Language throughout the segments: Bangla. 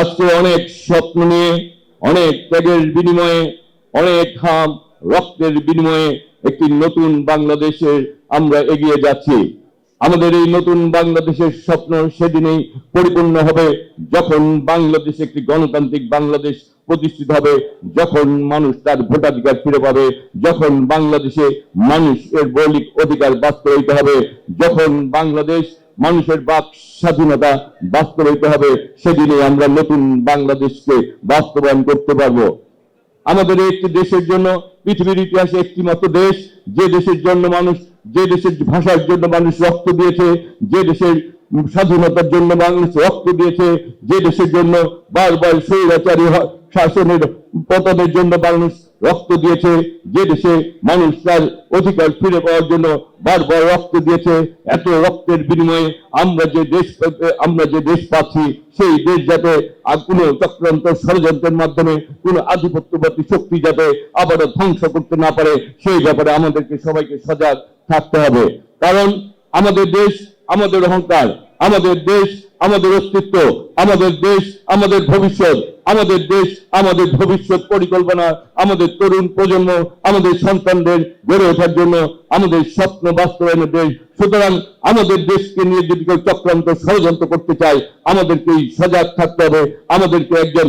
আজকে অনেক স্বপ্ন নিয়ে, অনেক ত্যাগের বিনিময়ে, অনেক ঘাম রক্তের বিনিময়ে একটি নতুন বাংলাদেশে আমরা এগিয়ে যাচ্ছি। আমাদের এই নতুন বাংলাদেশের স্বপ্ন সেদিনেই পরিপূর্ণ হবে যখন বাংলাদেশে একটি গণতান্ত্রিক বাংলাদেশ প্রতিষ্ঠিত হবে, যখন মানুষ তার ভোটাধিকার ফিরে পাবে, যখন বাংলাদেশে মানুষের মৌলিক অধিকার বাস্তবায়িত হবে, যখন বাংলাদেশ মানুষের বাক স্বাধীনতা বাস্তবায়িত হবে, সেদিনে আমরা নতুন বাংলাদেশকে বাস্তবায়ন করতে পারবো। আমাদের একটি দেশের জন্য পৃথিবীর ইতিহাসে একটি মাত্র দেশ, যে দেশের জন্য মানুষ, যে দেশের ভাষার জন্য মানুষ রক্ত দিয়েছে, যে দেশের স্বাধীনতার জন্য মানুষ রক্ত দিয়েছে, যে দেশের জন্য বারবার স্বৈরাচারী শাসনের পতনের জন্য মানুষ রক্ত দিয়েছে, যে দেশে মানুষ তার অধিকার ফিরে পাওয়ার জন্য বারবার রক্ত দিয়েছে, এত রক্তের বিনিময়ে আমরা যে দেশ পাচ্ছি, সেই দেশ যাতে কোনো চক্রান্ত ষড়যন্ত্রের মাধ্যমে কোনো আধিপত্যবাদী শক্তি যাতে আবারও ধ্বংস করতে না পারে, সেই ব্যাপারে আমাদেরকে সবাইকে সজাগ থাকতে হবে। কারণ আমাদের দেশ আমাদের অহংকার, আমাদের দেশ আমাদের অস্তিত্ব, আমাদের দেশ আমাদের ভবিষ্যৎ, আমাদের দেশ আমাদের ভবিষ্যৎ পরিকল্পনা, আমাদের তরুণ প্রজন্ম, আমাদের সন্তানদের গড়ে ওঠার জন্য আমাদের স্বপ্ন বাস্তবায়নের দেশ। সুতরাং আমাদের দেশকে নিয়ে যদি কেউ চক্রান্ত ষড়যন্ত্র করতে চায়, আমাদেরকে সজাগ থাকতে হবে। আমাদেরকে একজন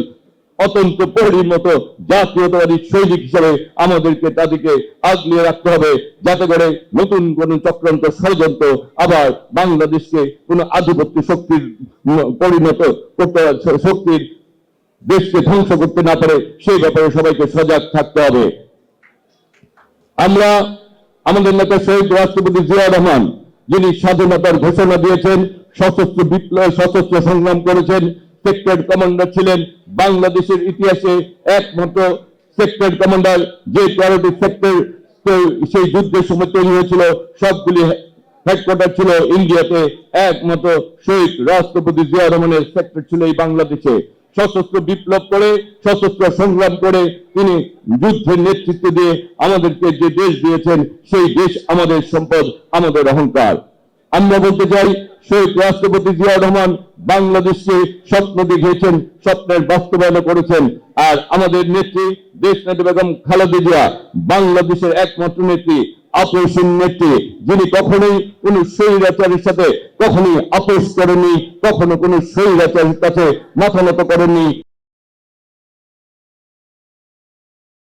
অত্যন্ত প্রহরীর মতো জাতীয়তাবাদী সৈনিক হিসেবে আমাদেরকে তাদেরকে আগলিয়ে রাখতে হবে, যাতে করে নতুন কোন চক্রান্ত ষড়যন্ত্র আবার বাংলাদেশকে কোন আধিপত্য শক্তির পরিণত করতে, শক্তির দেশকে ধ্বংস করতে না পারে, সেই ব্যাপারে সবাইকে সজাগ থাকতে হবে। আমরা আমাদের নেতা শহীদ রাষ্ট্রপতি জিয়াউর রহমান, যিনি স্বাধীনতার ঘোষণা দিয়েছেন, সশস্ত্র বিপ্লব সশস্ত্র সংগ্রাম করেছেন, সেক্টর কমান্ডার ছিলেন, বাংলাদেশের ইতিহাসে একমাত্র সেক্টর কমান্ডার, যে 13টি সেক্টর সেই যুদ্ধের সময় তৈরি হয়েছিল, সবগুলি হেডকোয়ার্টার ছিল ইন্ডিয়াতে, একমাত্র শহীদ রাষ্ট্রপতি জিয়াউর রহমানের সেক্টর ছিল এই বাংলাদেশে। সশস্ত্র বিপ্লব করে, সশস্ত্র সংগ্রাম করে তিনি যুদ্ধের নেতৃত্ব দিয়ে আমাদেরকে যে দেশ দিয়েছেন, সেই দেশ আমাদের সম্পদ, আমাদের অহংকার। আমরা বলতে চাই, শহীদ রাষ্ট্রপতি জিয়াউর রহমান বাংলাদেশকে স্বপ্ন দেখিয়েছেন, স্বপ্নের বাস্তবায়ন করেছেন। আর আমাদের নেত্রী দেশনেত্রী বেগম খালেদা জিয়া বাংলাদেশের একমাত্র নেত্রী, আপোষহীন নেত্রী, যিনি কখনোই কোন স্বৈরাচারের সাথে কখনোই আপোষ করেননি, কখনো কোন স্বৈরাচারের কাছে মাথা নত করেননি।